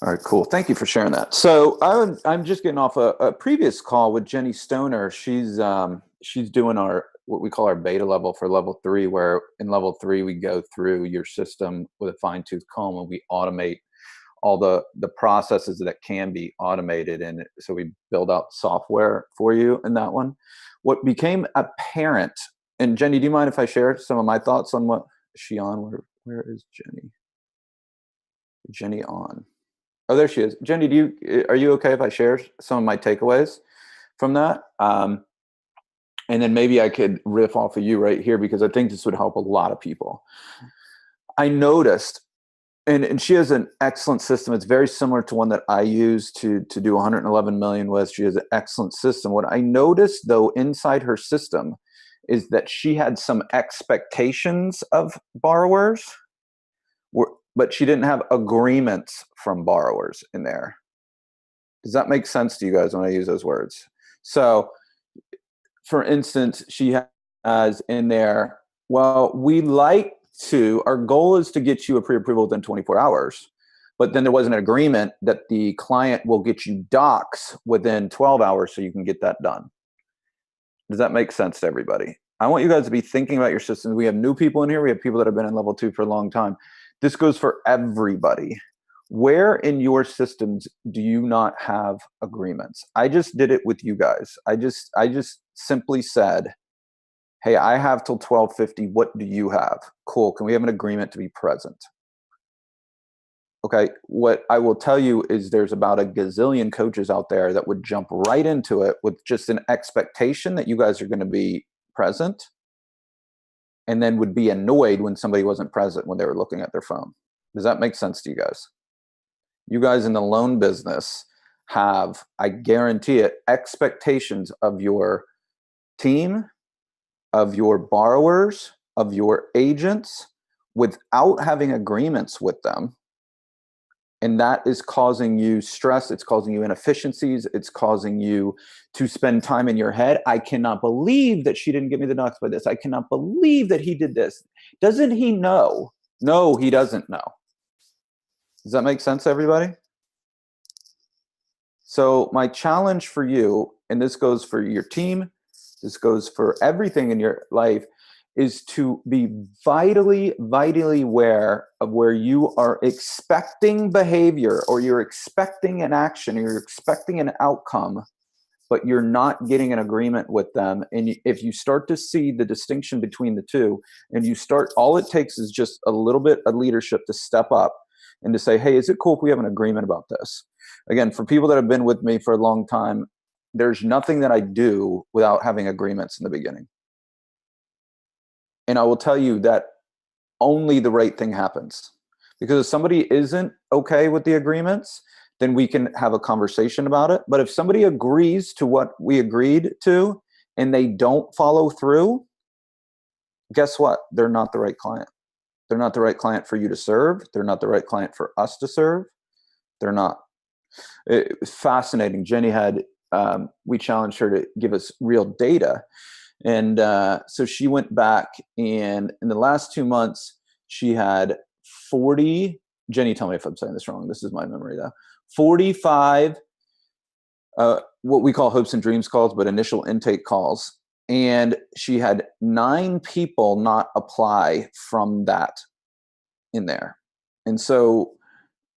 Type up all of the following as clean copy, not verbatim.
All right, cool. Thank you for sharing that. So I'm just getting off a previous call with Jenny Stoner. She's doing our what we call our beta level for level 3, where in level 3 we go through your system with a fine tooth comb and we automate all the processes that can be automated. And so we build out software for you in that one. What became apparent, and Jenny, do you mind if I share some of my thoughts on what is she on? Where is Jenny? Jenny on. Oh, there she is. Jenny, are you okay if I share some of my takeaways from that? And then maybe I could riff off of you right here, because I think this would help a lot of people. I noticed, and she has an excellent system. It's very similar to one that I use to do 111 million with. She has an excellent system. What I noticed, though, inside her system is that she had some expectations of borrowers, but she didn't have agreements from borrowers in there. Does that make sense to you guys when I use those words? So, for instance, she has in there, well, our goal is to get you a pre-approval within 24 hours. But then there was an agreement that the client will get you docs within 12 hours so you can get that done. Does that make sense to everybody? I want you guys to be thinking about your systems. We have new people in here. We have people that have been in level 2 for a long time. This goes for everybody. Where in your systems do you not have agreements? I just did it with you guys. I just simply said, hey, I have till 12:50. What do you have? Cool. Can we have an agreement to be present? Okay. What I will tell you is there's about a gazillion coaches out there that would jump right into it with just an expectation that you guys are going to be present, and then would be annoyed when somebody wasn't present when they were looking at their phone. Does that make sense to you guys? You guys in the loan business have, I guarantee it, expectations of your team, of your borrowers, of your agents, without having agreements with them. And that is causing you stress. It's causing you inefficiencies. It's causing you to spend time in your head. I cannot believe that she didn't give me the docs by this. I cannot believe that he did this. Doesn't he know? No, he doesn't know. Does that make sense, everybody? So my challenge for you, and this goes for your team, this goes for everything in your life, is to be vitally aware of where you are expecting behavior, or you're expecting an action, or you're expecting an outcome, but you're not getting an agreement with them. And if you start to see the distinction between the two, and all it takes is just a little bit of leadership to step up and to say, hey, is it cool if we have an agreement about this? Again, for people that have been with me for a long time, there's nothing that I do without having agreements in the beginning. And I will tell you that only the right thing happens. Because if somebody isn't okay with the agreements, then we can have a conversation about it. But if somebody agrees to what we agreed to and they don't follow through, guess what? They're not the right client. They're not the right client for you to serve. They're not the right client for us to serve. They're not. It was fascinating. Jenny we challenged her to give us real data. And so she went back, and in the last 2 months, she had 40, Jenny, tell me if I'm saying this wrong. This is my memory though. 45, what we call hopes and dreams calls, but initial intake calls. And she had 9 people not apply from that in there. And so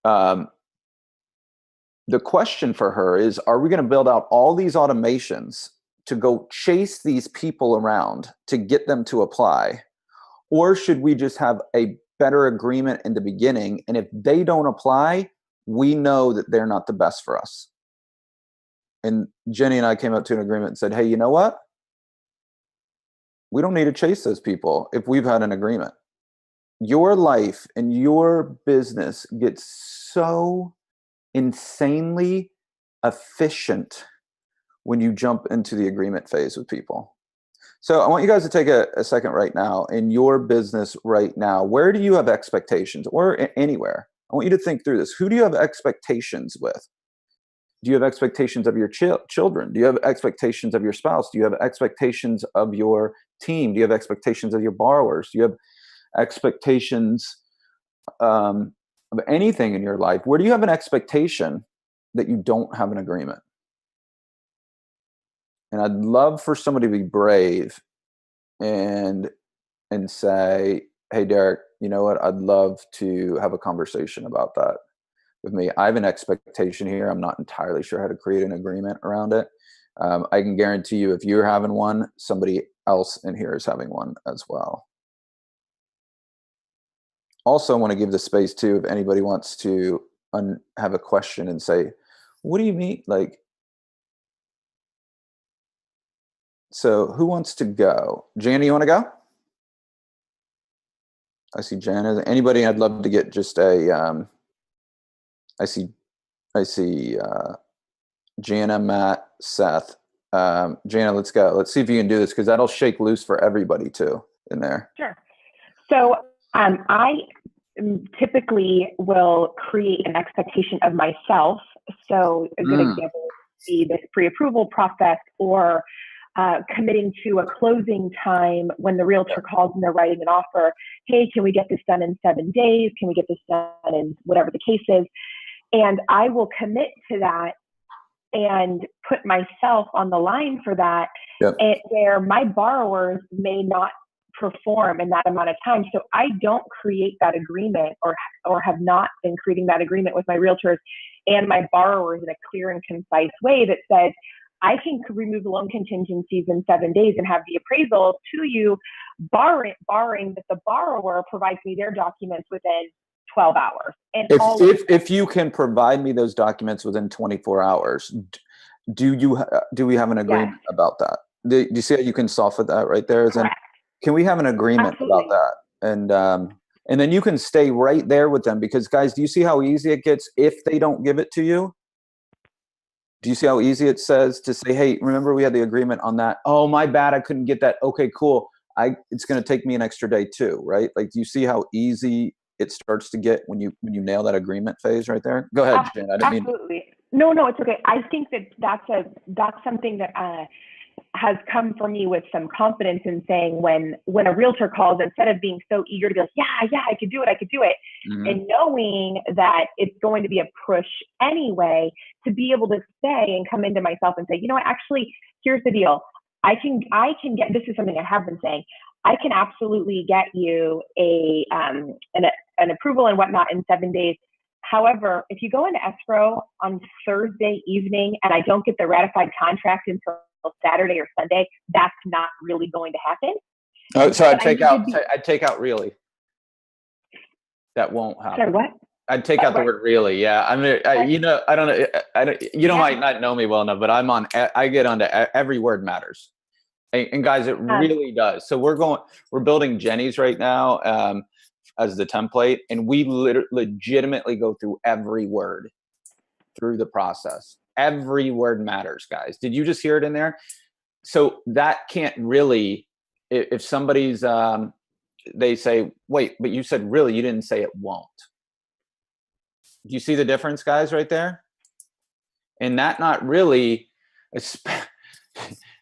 the question for her is, are we going to build out all these automations to go chase these people around to get them to apply? Or should we just have a better agreement in the beginning? And if they don't apply, we know that they're not the best for us. And Jenny and I came up to an agreement and said, hey, you know what? We don't need to chase those people if we've had an agreement. Your life and your business gets so insanely efficient when you jump into the agreement phase with people. So I want you guys to take a second right now in your business right now. Where do you have expectations, or anywhere? I want you to think through this. Who do you have expectations with? Do you have expectations of your children? Do you have expectations of your spouse? Do you have expectations of your team? Do you have expectations of your borrowers? Do you have expectations? I'm of anything in your life, where do you have an expectation that you don't have an agreement? And I'd love for somebody to be brave and say, hey, Deryck, you know what? I'd love to have a conversation about that with me. I have an expectation here. I'm not entirely sure how to create an agreement around it. I can guarantee you, if you're having one, somebody else in here is having one as well. Also, I want to give the space too, if anybody wants to have a question and say, what do you mean? Like, so who wants to go? Jana, you want to go? I see Jana. Anybody? I'd love to get just a, I see Jana, Matt, Seth. Jana, let's go. Let's see if you can do this, because that'll shake loose for everybody too in there. Sure. So I typically will create an expectation of myself. So a good example would be this pre-approval process, or committing to a closing time when the realtor calls and they're writing an offer. Hey, can we get this done in 7 days? Can we get this done in whatever the case is? And I will commit to that and put myself on the line for that, where my borrowers may not perform in that amount of time. So I don't create that agreement, or have not been creating that agreement with my realtors and my borrowers in a clear and concise way that says, I can remove loan contingencies in 7 days and have the appraisal to you, barring that the borrower provides me their documents within 12 hours. And if you can provide me those documents within 24 hours, do we have an agreement about that? Do you see how you can soften that right there? Can we have an agreement about that? And then you can stay right there with them, because guys, do you see how easy it gets if they don't give it to you? Do you see how easy it says to say, hey, remember we had the agreement on that? Oh, my bad, I couldn't get that. Okay, cool. It's going to take me an extra day too, right? Like, do you see how easy it starts to get when you nail that agreement phase right there? Go ahead, Jen. I didn't mean. Absolutely. No, it's okay. I think that's something that has come for me with some confidence in saying, when a realtor calls, instead of being so eager to be like, yeah, I could do it, and knowing that it's going to be a push anyway, to be able to say and come into myself and say, you know what, actually, here's the deal. I can get, this is something I have been saying, I can absolutely get you an approval and whatnot in 7 days. However, if you go into escrow on Thursday evening and I don't get the ratified contract until Saturday or Sunday, that's not really going to happen. Oh, so I'd take out really. That won't happen. Sorry, what? I'd take out the word really. Yeah. I mean, you might not know me well enough, but I get onto every word matters. And guys, it really does. So we're building Jenny's right now as the template, and we legitimately go through every word through the process. Every word matters, guys. Did you just hear it in there? So that can't really, if somebody's, they say, wait, but you said really, you didn't say it won't. Do you see the difference, guys, right there? And that not really,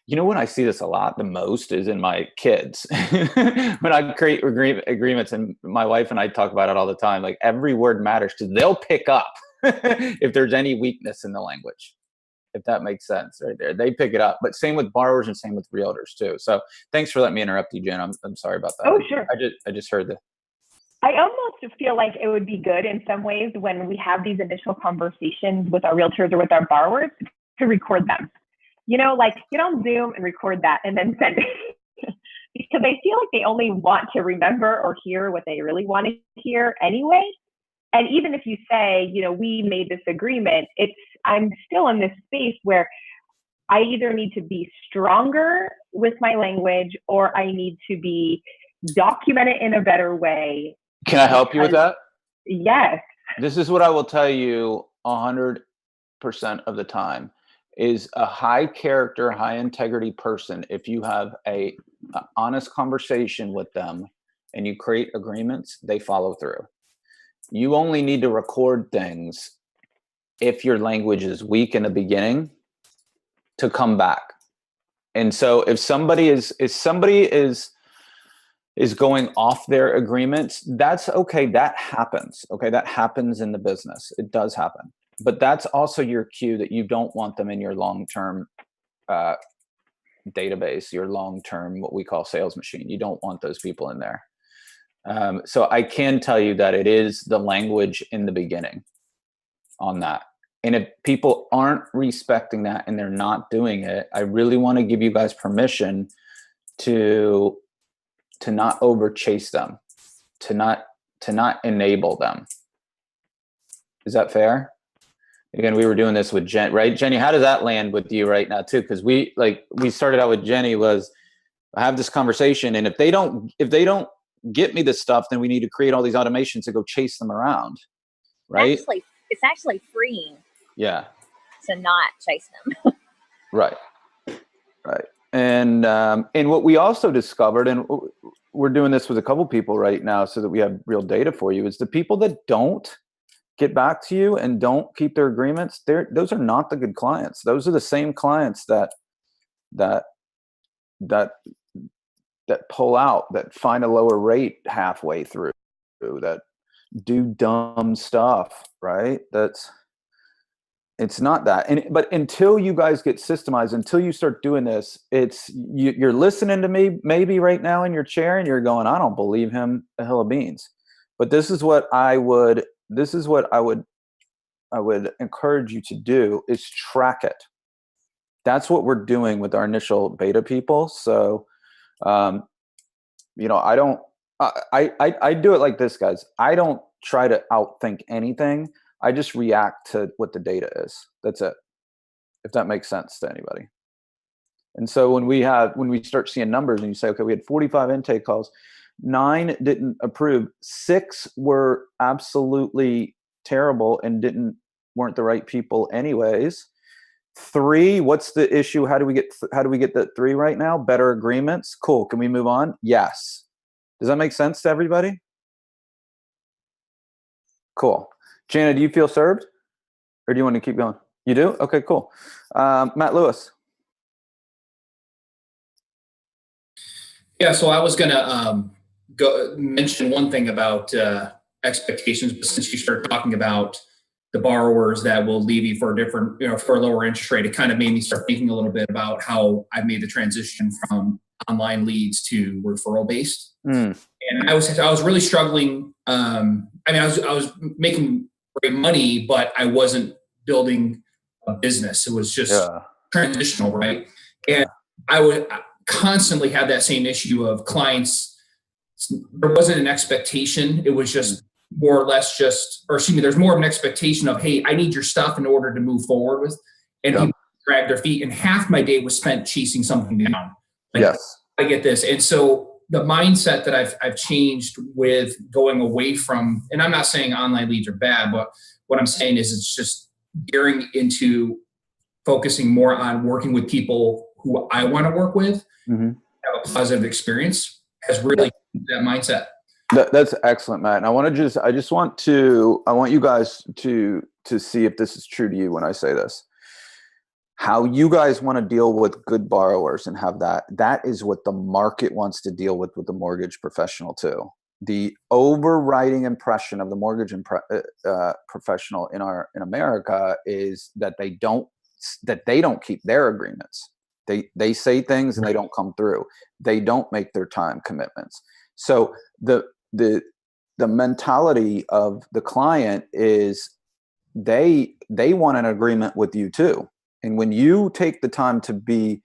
you know, when I see this a lot, the most is in my kids. When I create agreements, and my wife and I talk about it all the time, like every word matters, because they'll pick up if there's any weakness in the language, if that makes sense right there. They pick it up, but same with borrowers and same with realtors too. So thanks for letting me interrupt you, Jen. I'm sorry about that. Oh, sure. I just heard that. I almost feel like it would be good in some ways when we have these initial conversations with our realtors or with our borrowers to record them. You know, like get on Zoom and record that and then send it. Because I feel like they only want to remember or hear what they really want to hear anyway. And even if you say, you know, we made this agreement, I'm still in this space where I either need to be stronger with my language, or I need to be documented in a better way. Can I help you with that? Yes. This is what I will tell you 100% of the time. Is a high character, high integrity person, if you have a honest conversation with them and you create agreements, they follow through. You only need to record things if your language is weak in the beginning to come back. And so if somebody is is going off their agreements, that's okay. That happens. Okay. That happens in the business. It does happen. But that's also your cue that you don't want them in your long-term database, your long-term, what we call sales machine. You don't want those people in there. So I can tell you that it is the language in the beginning on that. And if people aren't respecting that and they're not doing it, I really want to give you guys permission to not over chase them, to not enable them. Is that fair? Again, we were doing this with Jen, right? Jenny, how does that land with you right now too? Because we started out with Jenny was, I have this conversation, and if they don't get me this stuff, then we need to create all these automations to go chase them around, right? It's actually freeing. Yeah. To not chase them. Right. And what we also discovered, and we're doing this with a couple people right now so that we have real data for you, is the people that don't get back to you and don't keep their agreements, those are not the good clients. Those are the same clients that pull out, that find a lower rate halfway through, that do dumb stuff, right? It's not that. But until you guys get systemized, until you start doing this, you're listening to me maybe right now in your chair and you're going, I don't believe him a hill of beans. But this is what I would encourage you to do, is track it. That's what we're doing with our initial beta people. So, I do it like this, guys. I don't try to outthink anything. I just react to what the data is. That's it. If that makes sense to anybody. And so when we start seeing numbers and you say, okay, we had 45 intake calls, 9 didn't approve, 6 were absolutely terrible and weren't the right people anyways. 3, what's the issue? How do we get that 3 right now? Better agreements. Cool. Can we move on? Yes. Does that make sense to everybody? Cool. Jana, do you feel served, or do you want to keep going? You do? Okay, cool. Matt Lewis. Yeah, so I was going to mention one thing about expectations, but since you started talking about the borrowers that will leave you for a lower interest rate, it kind of made me start thinking a little bit about how I made the transition from online leads to referral based. And I was really struggling. I was making great money, but I wasn't building a business. It was just transitional, right? And I would constantly have that same issue of clients. There wasn't an expectation. It was just more or less there's more of an expectation of, hey, I need your stuff in order to move forward with. And people drag their feet. And half my day was spent chasing something down. Yes. I get this. And so the mindset that I've changed with going away from, and I'm not saying online leads are bad, but what I'm saying is it's just gearing into focusing more on working with people who I want to work with, have a positive experience, has really that mindset. That's excellent, Matt. And I want you guys to see if this is true to you when I say this. How you guys want to deal with good borrowers and have that is what the market wants to deal with the mortgage professional too. The overriding impression of the mortgage professional in America is that they don't keep their agreements. They say things and they don't come through. They don't make their time commitments. So the mentality of the client is they want an agreement with you too. And when you take the time to be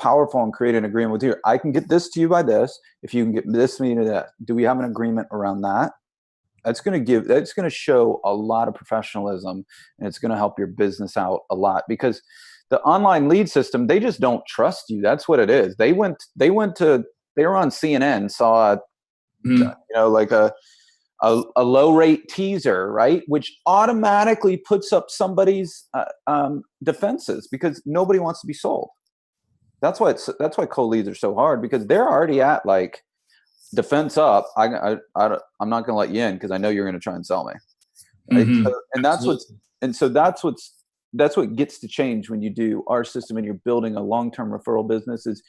powerful and create an agreement with you, I can get this to you by this. If you can get this to me to that, do we have an agreement around that? That's going to show a lot of professionalism, and it's going to help your business out a lot, because the online lead system, they just don't trust you. That's what it is. They were on CNN, saw like a low rate teaser, right? Which automatically puts up somebody's defenses, because nobody wants to be sold. That's why cold leads are so hard, because they're already at like defense up. I'm not going to let you in because I know you're going to try and sell me. Right? So that's what gets to change when you do our system and you're building a long-term referral business. Is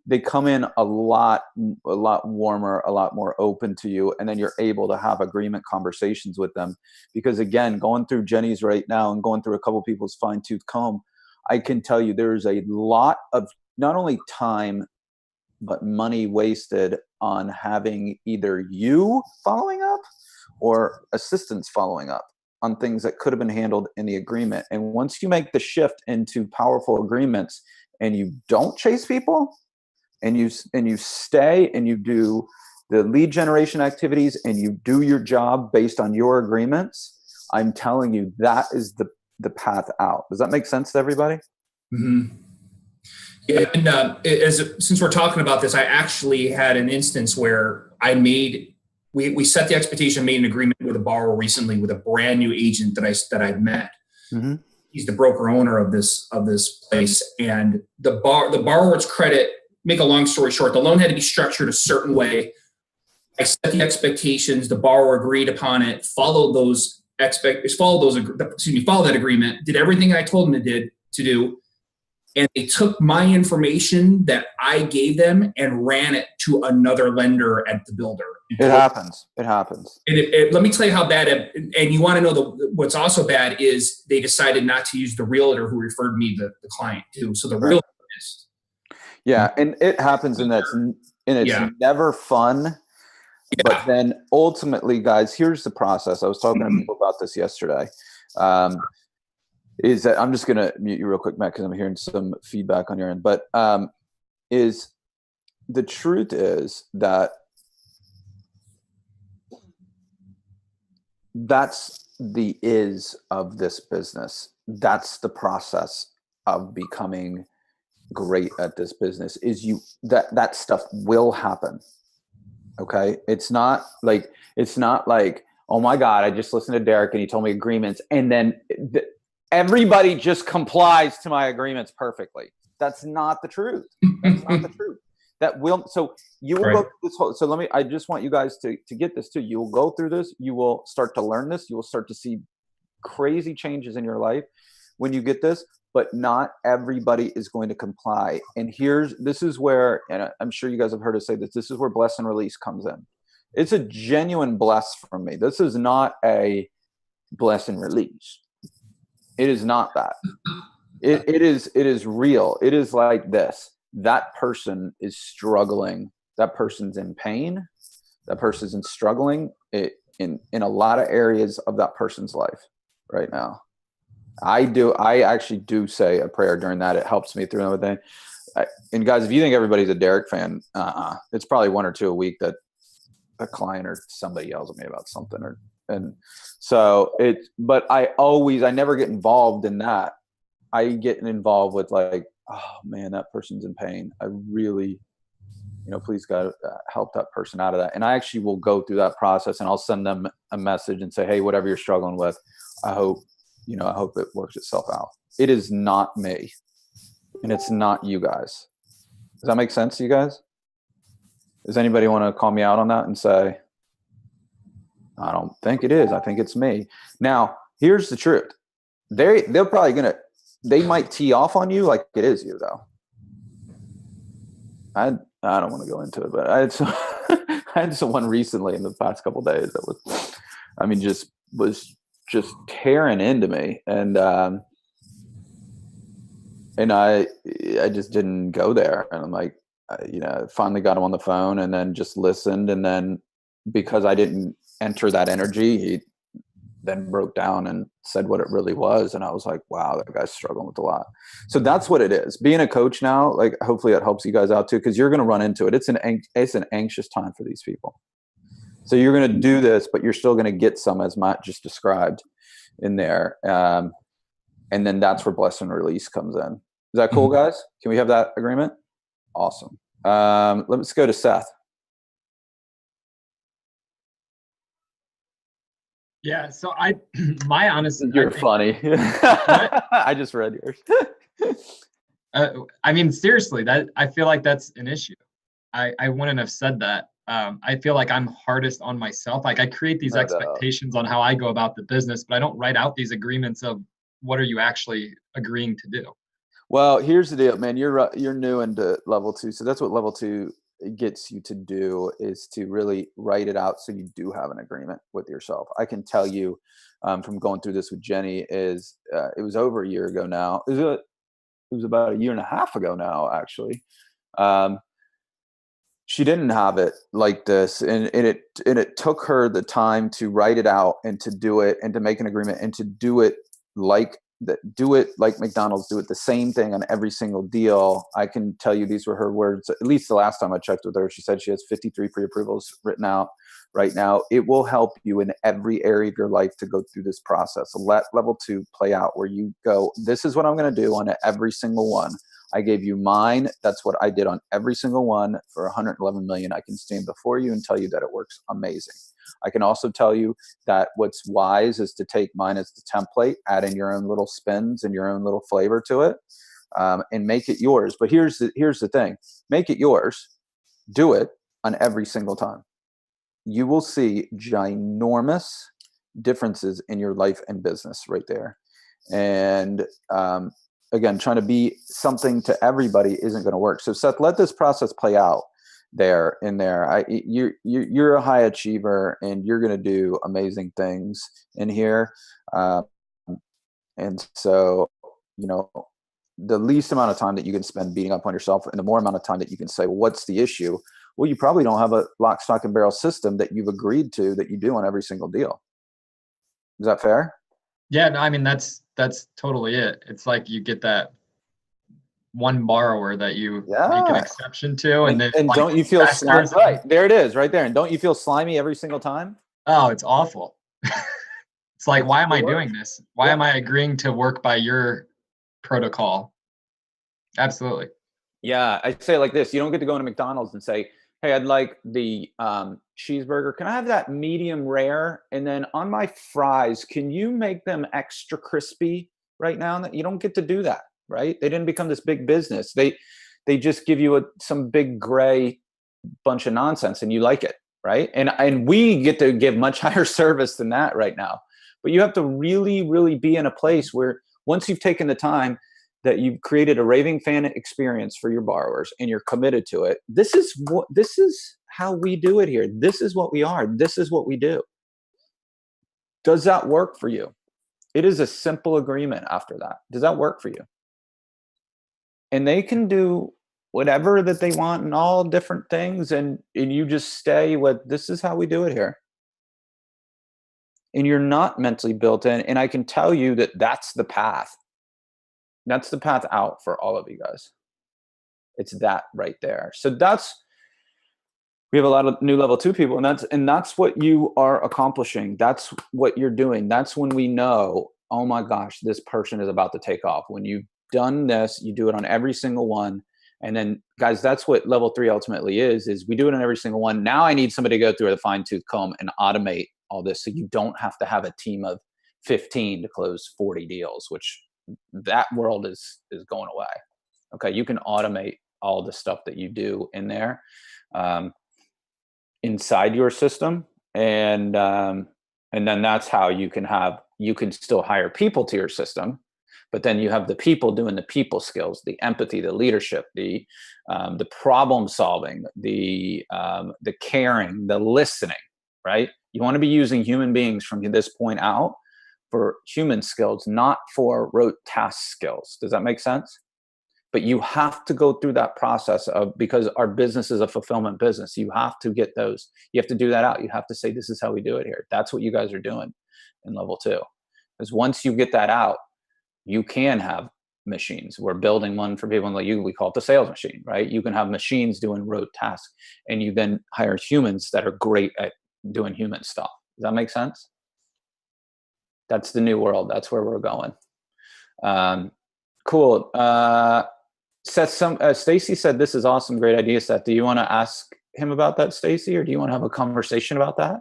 they come in a lot warmer, a lot more open to you, and then you're able to have agreement conversations with them. Because again, going through Jenny's right now and going through a couple people's fine-tooth comb, I can tell you there's a lot of not only time but money wasted on having either you following up or assistants following up on things that could have been handled in the agreement. And once you make the shift into powerful agreements and you don't chase people, and you stay and you do the lead generation activities and you do your job based on your agreements, I'm telling you, that is the path out. Does that make sense to everybody? Mm-hmm. Yeah, and since we're talking about this, I actually had an instance where we set the expectation, made an agreement with a borrower recently with a brand new agent that I'd met. Mm-hmm. He's the broker owner of this place, and the borrower's credit. Make a long story short, the loan had to be structured a certain way. I set the expectations. The borrower agreed upon it. Followed that agreement. Did everything I told him to do. And they took my information that I gave them and ran it to another lender at the builder. It happens. And let me tell you how bad. And you want to know what's also bad is they decided not to use the realtor who referred me the client to. So the realtor missed. Yeah, and it happens, and it's never fun. Yeah. But then ultimately, guys, here's the process. I was talking to people about this yesterday. Is that I'm just going to mute you real quick, Matt, because I'm hearing some feedback on your end. But is the truth is that that's the is of this business. That's the process of becoming great at this business. Is that stuff will happen. Okay, it's not like oh my God, I just listened to Deryck and he told me agreements, and then everybody just complies to my agreements perfectly. That's not the truth. That's not the truth. So you will go through this whole. So I just want you guys to get this too. You will go through this. You will start to learn this. You will start to see crazy changes in your life when you get this. But not everybody is going to comply. And this is where, and I'm sure you guys have heard us say this is where bless and release comes in. It's a genuine bless from me. This is not a bless and release. It is not that. It is real. It is like this. That person is struggling. That person's in pain. That person's struggling in a lot of areas of that person's life right now. I actually do say a prayer during that. It helps me through everything. And guys, if you think everybody's a Deryck fan, it's probably one or two a week that a client or somebody yells at me about something, but I never get involved in that. I get involved with like, oh man, that person's in pain. I really, please God, help that person out of that. And I actually will go through that process, and I'll send them a message and say, hey, whatever you're struggling with, I hope it works itself out. It is not me, and it's not you guys. Does that make sense to you guys? Does anybody want to call me out on that and say, I don't think it is. I think it's me. Now, here's the truth. They're probably they might tee off on you like it is you, though. I don't want to go into it, but I had someone recently in the past couple of days that was just tearing into me, and I just didn't go there, and I'm like, finally got him on the phone, and then just listened, and then because I didn't enter that energy, he then broke down and said what it really was, and I was like, wow, that guy's struggling with a lot. So that's what it is. Being a coach now, like, hopefully that helps you guys out too, because you're going to run into it. It's an anxious time for these people. So you're going to do this, but you're still going to get some, as Matt just described, in there. And then that's where bless and release comes in. Is that cool, guys? Can we have that agreement? Awesome. Let's go to Seth. Yeah. So my honest. You're funny. I just read yours. I mean, seriously, I feel like that's an issue. I wouldn't have said that. I feel like I'm hardest on myself. Like I create these expectations on how I go about the business, but I don't write out these agreements of what are you actually agreeing to do. Well, here's the deal, man. You're new into level 2, so that's what level 2 gets you to do, is to really write it out so you do have an agreement with yourself. I can tell you from going through this with Jenny is it was over a year ago now. It was about a year and a half ago now, actually. Um, she didn't have it like this, and it took her the time to write it out and to do it and to make an agreement and to do it like McDonald's, do it the same thing on every single deal. I can tell you these were her words. At least the last time I checked with her, she said she has 53 pre-approvals written out right now. It will help you in every area of your life to go through this process. Let level 2 play out, where you go, this is what I'm going to do on every single one. I gave you mine. That's what I did on every single one for 111 million. I can stand before you and tell you that it works amazing. I can also tell you that what's wise is to take mine as the template, add in your own little spins and your own little flavor to it, and make it yours. But here's the thing: make it yours. Do it on every single time. You will see ginormous differences in your life and business right there. And again, trying to be something to everybody isn't going to work. So Seth, let this process play out there. You're a high achiever, and you're going to do amazing things in here. And so, the least amount of time that you can spend beating up on yourself, and the more amount of time that you can say, well, what's the issue? Well, you probably don't have a lock, stock, and barrel system that you've agreed to that you do on every single deal. Is that fair? Yeah, no, I mean, that's totally it. It's like you get that one borrower that you make an exception to, and then like, don't you feel slimy? Right there, it is, right there. And don't you feel slimy every single time? Oh, it's awful. It's like, why am I doing this? Why am I agreeing to work by your protocol? Absolutely. Yeah, I say it like this: you don't get to go into McDonald's and say, "Hey, I'd like the cheeseburger. Can I have that medium rare? And then on my fries, can you make them extra crispy right now?" You don't get to do that, right? They didn't become this big business. They just give you some big gray bunch of nonsense, and you like it, right? And we get to give much higher service than that right now. But you have to really, really be in a place where once you've taken the time, that you've created a raving fan experience for your borrowers and you're committed to it. This is how we do it here. This is what we are. This is what we do. Does that work for you? It is a simple agreement after that. Does that work for you? And they can do whatever that they want and all different things. And you just stay with, this is how we do it here. And you're not mentally built in. And I can tell you that that's the path. That's the path out for all of you guys. It's that right there. So we have a lot of new level 2 people, and that's what you are accomplishing. That's what you're doing. That's when we know, oh my gosh, this person is about to take off. When you've done this, you do it on every single one. And then guys, that's what level 3 ultimately is we do it on every single one. Now I need somebody to go through with a fine tooth comb and automate all this. So you don't have to have a team of 15 to close 40 deals, which that world is going away. Okay, you can automate all the stuff that you do in there inside your system, and then that's how you can still hire people to your system, but then you have the people doing the people skills, the empathy, the leadership, the problem solving, the caring, the listening. Right? You want to be using human beings from this point out for human skills, not for rote task skills. Does that make sense? But you have to go through that process because our business is a fulfillment business. You have to get those. You have to do that out. You have to say, this is how we do it here. That's what you guys are doing in level 2. Because once you get that out, you can have machines. We're building one for people like you. We call it the sales machine, right? You can have machines doing rote tasks, and you then hire humans that are great at doing human stuff. Does that make sense? That's the new world. That's where we're going. Cool. Seth, Stacy said, this is awesome. Great idea, Seth. Do you want to ask him about that, Stacy, or do you want to have a conversation about that?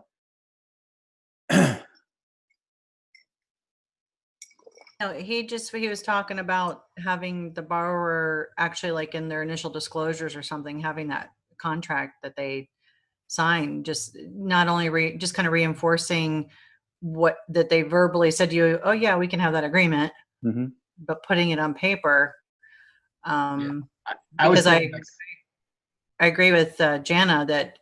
No, he was talking about having the borrower actually, like in their initial disclosures or something, having that contract that they sign, just not only just kind of reinforcing what that they verbally said to you, oh yeah, we can have that agreement, but putting it on paper. I was Because thinking I agree with Jana that,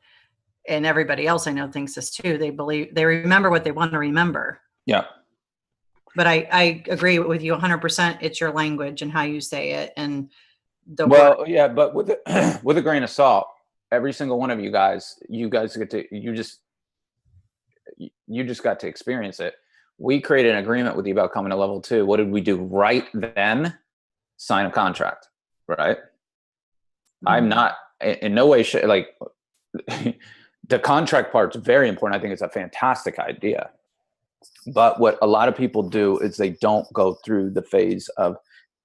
and everybody else I know thinks this too. They remember what they want to remember. Yeah. But I agree with you 100%. It's your language and how you say it, and the Well, yeah, but with with a grain of salt, every single one of you guys get to you just got to experience it. We created an agreement with you about coming to level 2. What did we do right then? Sign a contract, right? I'm not in no way like the contract part's very important. I think it's a fantastic idea. But what a lot of people do is they don't go through the phase of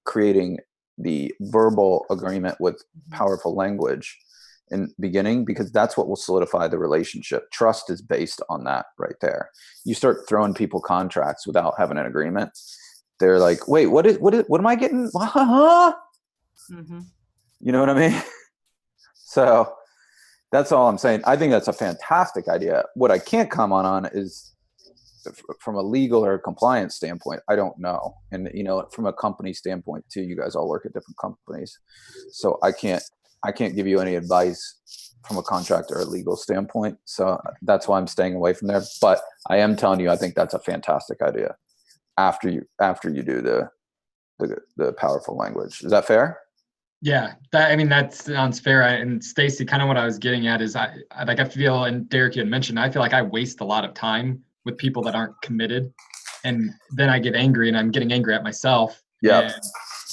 creating the verbal agreement with powerful language in beginning, because that's what will solidify the relationship. Trust is based on that right there. You start throwing people contracts without having an agreement. They're like, wait, what am I getting? Mm-hmm. You know what I mean? So that's all I'm saying. I think that's a fantastic idea. What I can't comment on is from a legal or a compliance standpoint, I don't know. And, from a company standpoint too, you guys all work at different companies. So I can't give you any advice from a contract or a legal standpoint. So that's why I'm staying away from there. But I am telling you, I think that's a fantastic idea after you do the powerful language. Is that fair? Yeah, that sounds fair. And Stacy, kind of what I was getting at is I feel, and Deryck, you had mentioned, I feel like I waste a lot of time with people that aren't committed. And then I get angry, and I'm getting angry at myself. Yeah.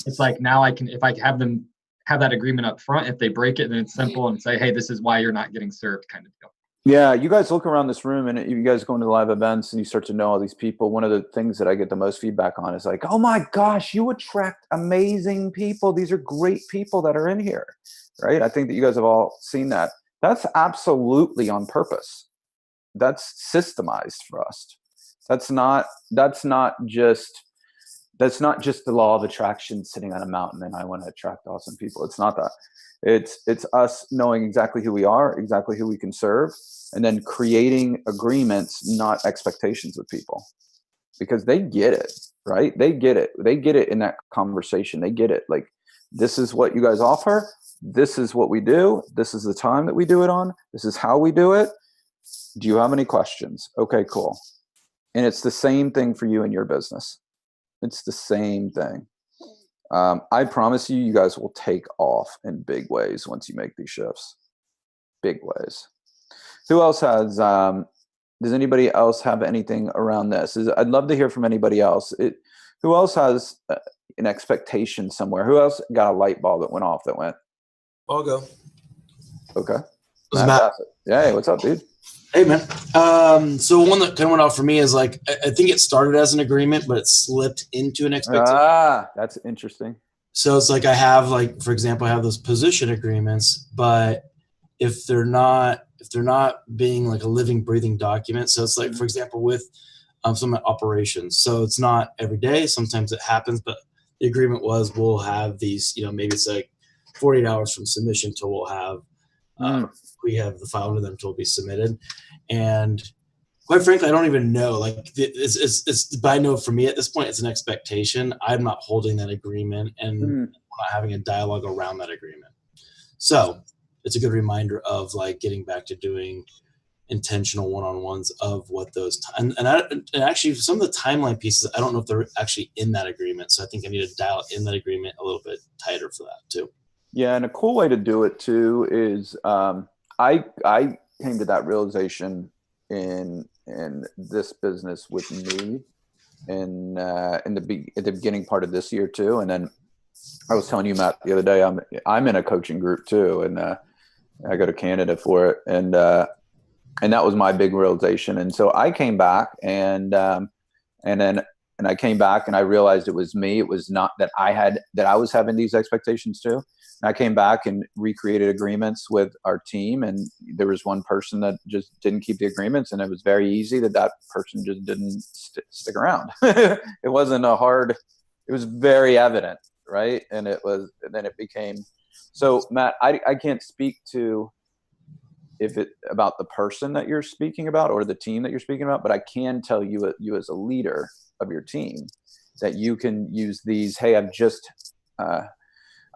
It's like now if I have them have that agreement up front, if they break it, then it's simple and say, hey, this is why you're not getting served, kind of deal. Yeah, you guys look around this room, and you guys go into the live events and you start to know all these people. One of the things that I get the most feedback on is like, oh my gosh, you attract amazing people. These are great people that are in here, right? I think that you guys have all seen that. That's absolutely on purpose. That's systemized for us. That's not just the law of attraction sitting on a mountain and I want to attract awesome people. It's not that. It's us knowing exactly who we are, exactly who we can serve, and then creating agreements, not expectations with people, because they get it, right? They get it. They get it in that conversation. They get it. Like, this is what you guys offer. This is what we do. This is the time that we do it on. This is how we do it. Do you have any questions? Okay, cool. And it's the same thing for you in your business. It's the same thing. I promise you guys will take off in big ways once you make these shifts. Big ways. Who else has, does anybody else have anything around this? I'd love to hear from anybody else. Who else has an expectation somewhere? Who else got a light bulb that went off that went? I'll go. Okay. Matt. Yeah, hey, what's up, dude? Hey, man. So one that kind of went off for me is like, I think it started as an agreement, but it slipped into an expectation. That's interesting. So it's like I have, like, for example, I have those position agreements, but if they're not being like a living, breathing document. So it's like, for example, with some operations. So it's not every day. Sometimes it happens, but the agreement was we'll have these, maybe it's like 48 hours from submission till we'll have we have the file to them till it'll be submitted. And quite frankly, I don't even know. Like, but I know for me at this point, it's an expectation. I'm not holding that agreement and not having a dialogue around that agreement. So it's a good reminder of like getting back to doing intentional one-on-ones of what those and actually some of the timeline pieces, I don't know if they're actually in that agreement. So I think I need to dial in that agreement a little bit tighter for that too. Yeah, and a cool way to do it too is I came to that realization in this business with me at the beginning part of this year too. And then I was telling you, Matt, the other day, I'm in a coaching group too, and I go to Canada for it, and that was my big realization. And so I came back and I came back and I realized it was me. It was not that I was having these expectations too. And I came back and recreated agreements with our team. And there was one person that just didn't keep the agreements. And it was very easy that person just didn't stick around. It wasn't it was very evident. Right. And then it became, so Matt, I can't speak to about the person that you're speaking about or the team that you're speaking about, but I can tell you as a leader of your team that you can use these. Hey, I've just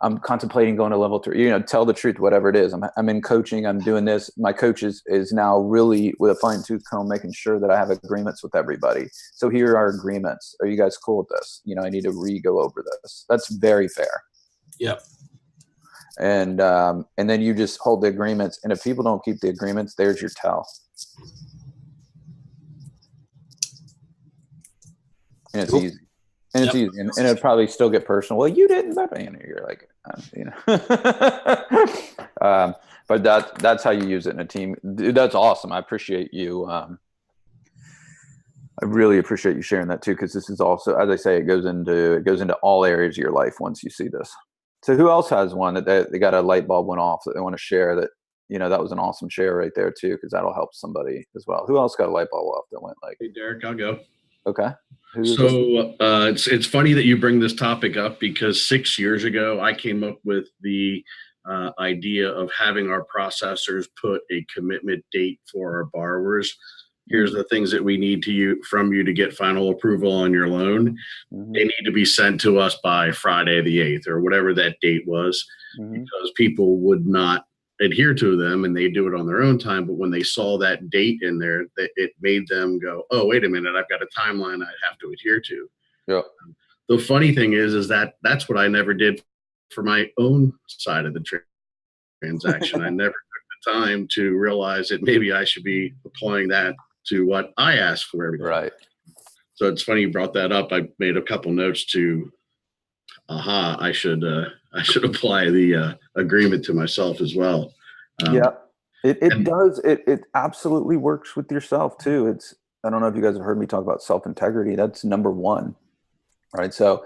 I'm contemplating going to level 3, you know, tell the truth, whatever it is. I'm in coaching. I'm doing this. My coach is now really with a fine tooth comb, making sure that I have agreements with everybody. So here are agreements. Are you guys cool with this? You know, I need to go over this. That's very fair. Yep. And then you just hold the agreements. And if people don't keep the agreements, there's your tell. And it's easy. And it's easy, and it'll probably still get personal. Well, you didn't, but you know, you're like, you know. But that's how you use it in a team. That's awesome. I appreciate you. I really appreciate you sharing that too, because this is also, as I say, it goes into all areas of your life once you see this. So who else has one that they got a light bulb went off that they want to share? That, you know, that was an awesome share right there too, because that'll help somebody as well. Who else got a light bulb off that went like? Hey, Deryck, I'll go. Okay. So it's funny that you bring this topic up, because 6 years ago I came up with the idea of having our processors put a commitment date for our borrowers. Here's the things that we need from you to get final approval on your loan. They need to be sent to us by Friday the 8th or whatever that date was, because people would not adhere to them and they do it on their own time. But when they saw that date in there, it made them go, oh, wait a minute, I've got a timeline I have to adhere to. Yeah. The funny thing is that that's what I never did for my own side of the transaction. I never took the time to realize that maybe I should be applying that to what I asked for everything. Right. So it's funny you brought that up. I made a couple notes to, I should apply the agreement to myself as well. Yeah, it does. It absolutely works with yourself too. I don't know if you guys have heard me talk about self-integrity. That's number one, right? So,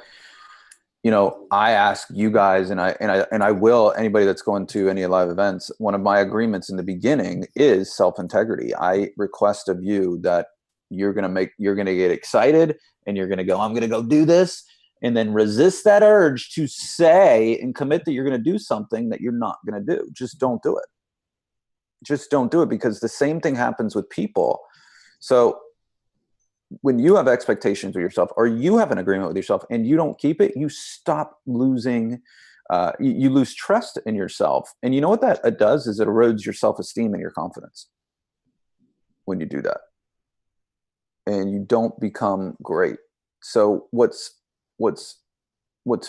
you know, I ask you guys, and I will, anybody that's going to any live events, one of my agreements in the beginning is self-integrity. I request of you that you're going to get excited and you're going to go, I'm going to go do this, and then resist that urge to say and commit that you're going to do something that you're not going to do. Just don't do it. Just don't do it, because the same thing happens with people. So when you have expectations with yourself, or you have an agreement with yourself and you don't keep it, you stop losing, you lose trust in yourself. And you know what that does is it erodes your self-esteem and your confidence when you do that. And you don't become great. So what's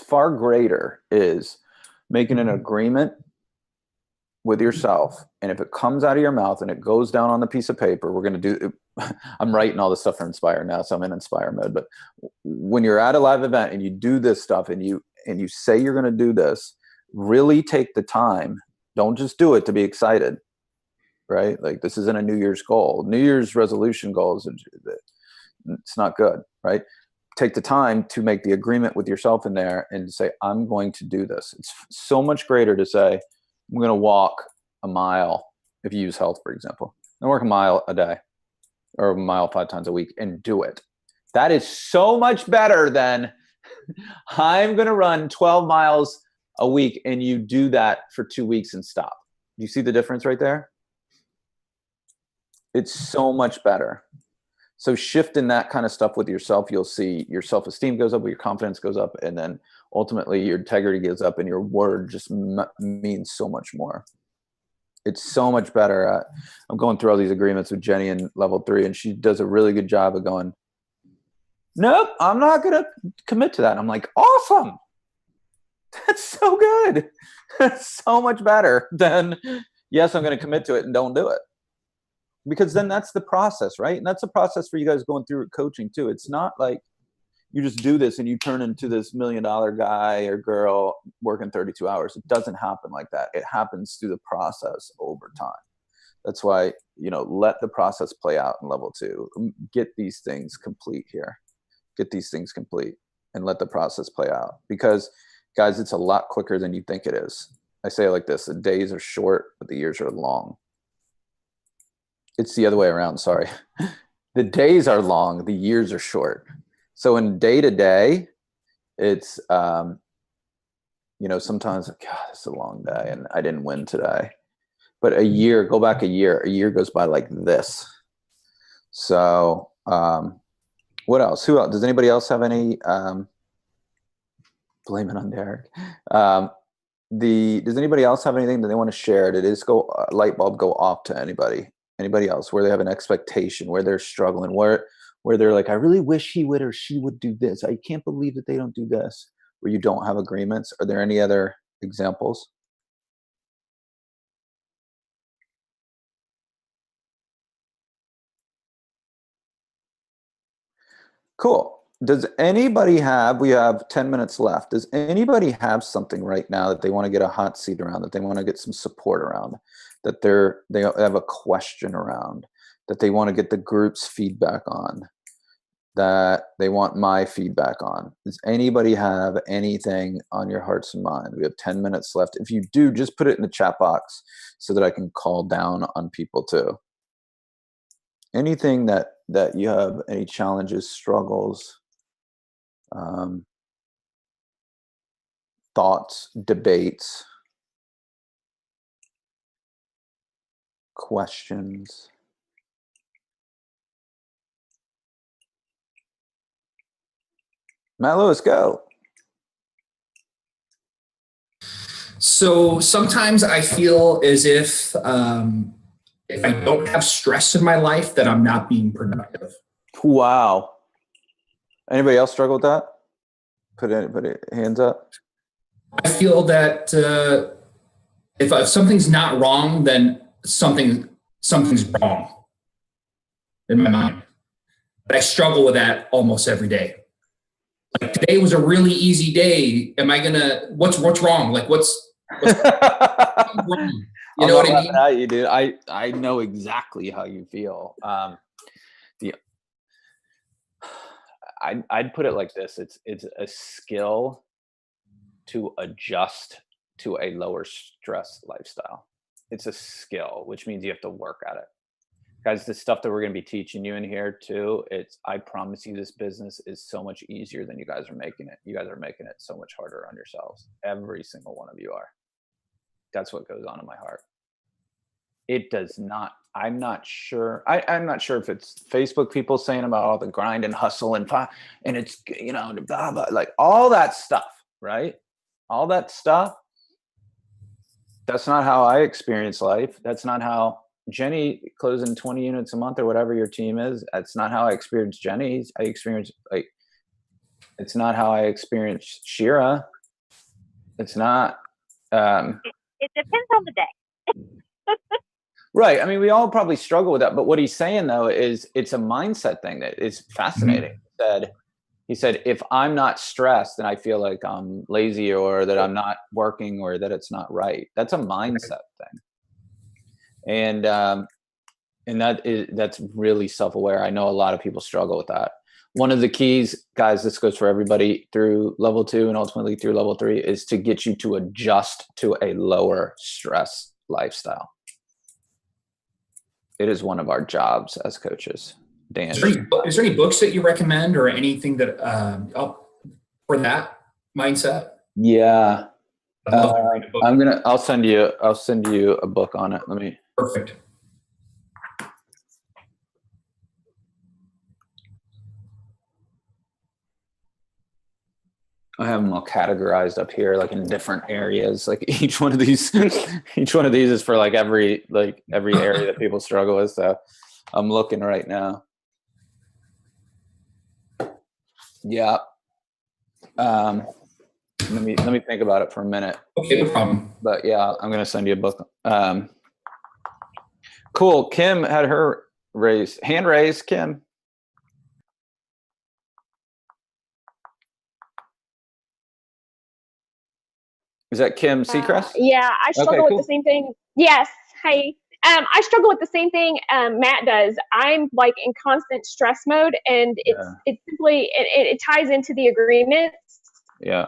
far greater is making an agreement with yourself. And if it comes out of your mouth and it goes down on the piece of paper, we're going to do, I'm writing all this stuff for Inspire now, so I'm in Inspire mode. But when you're at a live event and you do this stuff and you say you're going to do this, really take the time. Don't just do it to be excited, right? Like, this isn't a New Year's goal. New Year's resolution goals, it's not good, right? Take the time to make the agreement with yourself in there and say, I'm going to do this. It's so much greater to say, I'm going to walk a mile, if you use health, for example. I work a mile a day or a mile 5 times a week and do it. That is so much better than I'm going to run 12 miles a week and you do that for 2 weeks and stop. You see the difference right there? It's so much better. So shifting that kind of stuff with yourself, you'll see your self-esteem goes up, your confidence goes up, and then ultimately your integrity goes up and your word just means so much more. It's so much better. I'm going through all these agreements with Jenny in level 3, and she does a really good job of going, nope, I'm not going to commit to that. And I'm like, awesome. That's so good. That's so much better than, yes, I'm going to commit to it and don't do it. Because then that's the process, right? And that's a process for you guys going through coaching too. It's not like you just do this and you turn into this $1 million guy or girl working 32 hours. It doesn't happen like that. It happens through the process over time. That's why, you know, let the process play out in level 2. Get these things complete here. Get these things complete and let the process play out. Because, guys, it's a lot quicker than you think it is. I say it like this: the days are short, but the years are long. It's the other way around, sorry. The days are long, the years are short. So in day to day, it's, you know, sometimes, God, it's a long day and I didn't win today. But a year, go back a year goes by like this. So what else? Who else? Does anybody else have any, blame it on Deryck. does anybody else have anything that they want to share? Did this light bulb go off to anybody else where they have an expectation, where they're struggling, where they're like, I really wish he would or she would do this. I can't believe that they don't do this, where you don't have agreements. Are there any other examples? Cool. Does anybody we have 10 minutes left. Does anybody have something right now that they want to get a hot seat around, that they want to get some support around, that they have a question around, that they want to get the group's feedback on, that they want my feedback on? Does anybody have anything on your hearts and mind? We have 10 minutes left. If you do, just put it in the chat box so that I can call down on people too. Anything that you have, any challenges, struggles, thoughts, debates, questions? Matt Lewis, go. So sometimes I feel as if I don't have stress in my life, that I'm not being productive. Wow. Anybody else struggle with that? Put hands up. I feel that if something's not wrong, then something's wrong in my mind. But I struggle with that almost every day. Like, today was a really easy day. Am I gonna? What's wrong? Like, what's wrong? You know what I mean? At you, dude. I know exactly how you feel. I'd put it like this: it's a skill to adjust to a lower stress lifestyle. It's a skill, which means you have to work at it. Guys, the stuff that we're going to be teaching you in here too, I promise you, this business is so much easier than you guys are making it. You guys are making it so much harder on yourselves. Every single one of you are. That's what goes on in my heart. It does not. I'm not sure. I'm not sure if it's Facebook people saying about all the grind and hustle and it's, blah, blah, like all that stuff, right? All that stuff. That's not how I experience life. That's not how Jenny closing 20 units a month or whatever your team is. That's not how I experience Jenny's. It's not how I experience Shira. It's not. It depends on the day. Right. I mean, we all probably struggle with that. But what he's saying, though, is it's a mindset thing that is fascinating. He said, if I'm not stressed, then I feel like I'm lazy, or that I'm not working, or that it's not right. That's a mindset thing. And that's really self-aware. I know a lot of people struggle with that. One of the keys, guys, this goes for everybody through level 2 and ultimately through level 3, is to get you to adjust to a lower stress lifestyle. It is one of our jobs as coaches. Dan, is there any books that you recommend, or anything that for that mindset? Yeah, I'll send you a book on it. Perfect. I have them all categorized up here, like in different areas. Like each one of these is for like every area that people struggle with. So I'm looking right now. Yeah. Let me think about it for a minute. Okay, no problem. But yeah, I'm gonna send you a book. Cool. Kim had her hand raised. Kim. Is that Kim Seacrest? Yeah, I struggle with the same thing. Yes. Hey, I struggle with the same thing Matt does. I'm like in constant stress mode, and it's simply it ties into the agreements. Yeah.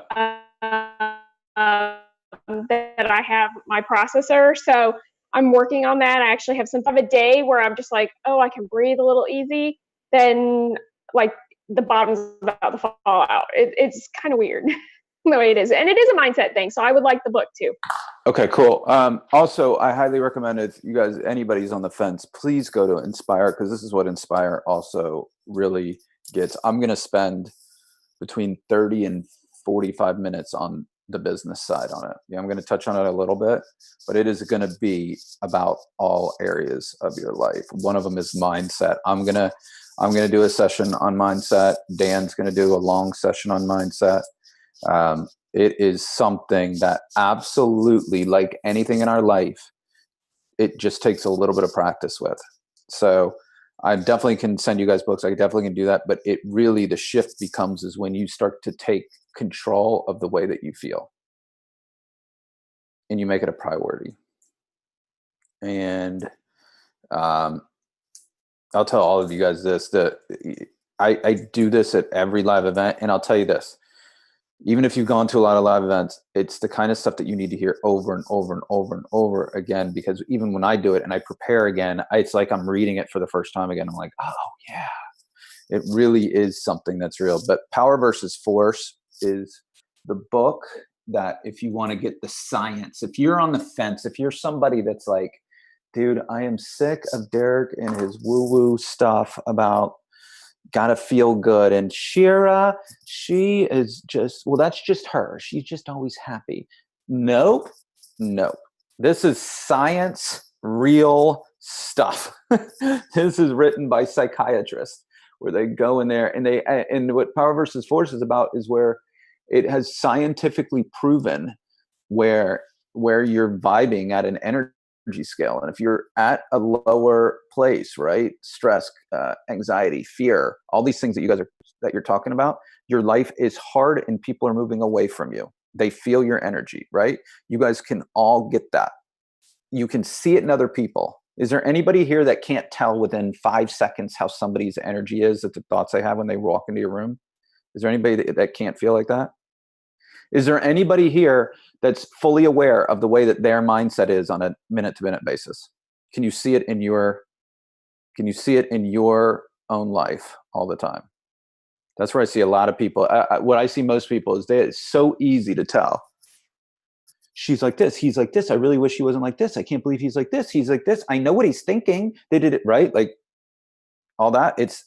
That I have my processor, so I'm working on that. I actually have some of a day where I'm just like, oh, I can breathe a little easy. Then like the bottom's about to fall out. It's kind of weird. The way it is, and it is a mindset thing, so I would like the book too. Okay, cool. Also, I highly recommend, if you guys, anybody's on the fence, please go to Inspire, because this is what Inspire also really gets. I'm going to spend between 30 and 45 minutes on the business side on it. Yeah, I'm going to touch on it a little bit, but it is going to be about all areas of your life. One of them is mindset. I'm going to do a session on mindset. Dan's going to do a long session on mindset. It is something that absolutely, like anything in our life, it just takes a little bit of practice with. So I definitely can send you guys books. I definitely can do that. But it really, the shift becomes is when you start to take control of the way that you feel and you make it a priority. And I'll tell all of you guys this, that I do this at every live event. And I'll tell you this, even if you've gone to a lot of live events, it's the kind of stuff that you need to hear over and over and over and over again, because even when I do it and I prepare again, it's like I'm reading it for the first time again. I'm like, oh yeah, it really is something that's real. But Power versus Force is the book that if you want to get the science, if you're on the fence, if you're somebody that's like, dude, I am sick of Deryck and his woo-woo stuff about gotta feel good. And Shira, she is just, well, that's just her. She's just always happy. Nope. This is science, real stuff. This is written by psychiatrists where they go in there and what Power versus Force is about is where it has scientifically proven where you're vibing at an energy scale. And if you're at a lower place, right? Stress, anxiety, fear, all these things that you're talking about, your life is hard and people are moving away from you. They feel your energy, right? You guys can all get that. You can see it in other people. Is there anybody here that can't tell within 5 seconds how somebody's energy is, that the thoughts they have when they walk into your room? Is there anybody that can't feel like that? Is there anybody here that's fully aware of the way that their mindset is on a minute-to-minute basis? Can you see it in your own life all the time? That's where I see a lot of people. What I see most people is it's so easy to tell. She's like this. He's like this. I really wish he wasn't like this. I can't believe he's like this. He's like this. I know what he's thinking. They did it right. Like all that. It's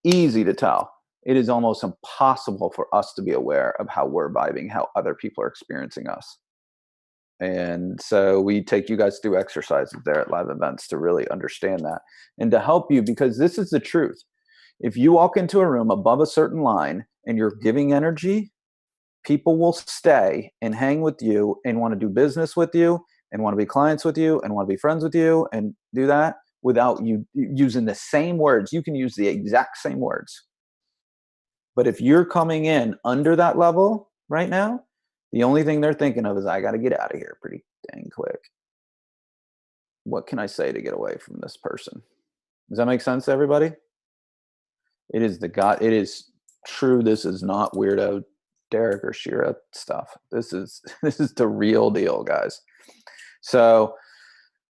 easy to tell. It is almost impossible for us to be aware of how we're vibing, how other people are experiencing us. And so we take you guys through exercises there at live events to really understand that and to help you, because this is the truth. If you walk into a room above a certain line and you're giving energy, people will stay and hang with you and want to do business with you and want to be clients with you and want to be friends with you and do that without you using the same words. You can use the exact same words. But if you're coming in under that level right now, the only thing they're thinking of is, I got to get out of here pretty dang quick. What can I say to get away from this person? Does that make sense to everybody? It is true. This is not weirdo Deryck or Shira stuff. This is the real deal, guys. So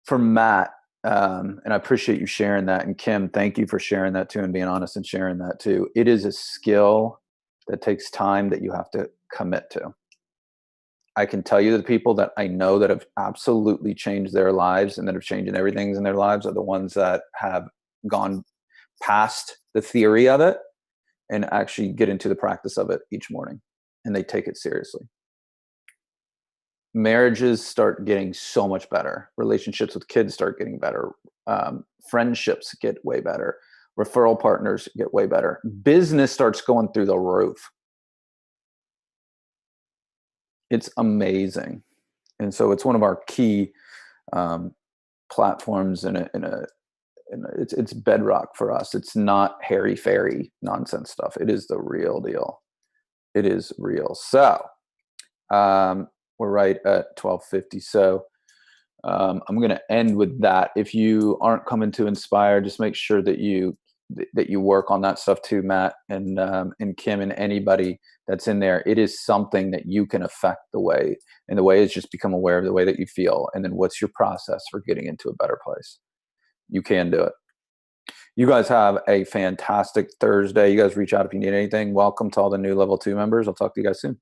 for Matt, and I appreciate you sharing that. And Kim, thank you for sharing that too and being honest and sharing that too. It is a skill that takes time that you have to commit to. I can tell you the people that I know that have absolutely changed their lives and that have changed everything in their lives are the ones that have gone past the theory of it and actually get into the practice of it each morning, and they take it seriously. Marriages start getting so much better. Relationships with kids start getting better. Friendships get way better. Referral partners get way better. Business starts going through the roof. It's amazing. And so it's one of our key platforms it's bedrock for us. It's not hairy-fairy nonsense stuff. It is the real deal. It is real. So we're right at 12:50. So I'm going to end with that. If you aren't coming to Inspire, just make sure that you work on that stuff too, Matt and Kim and anybody that's in there. It is something that you can affect the way is just become aware of the way that you feel. And then what's your process for getting into a better place? You can do it. You guys have a fantastic Thursday. You guys reach out if you need anything. Welcome to all the new level 2 members. I'll talk to you guys soon.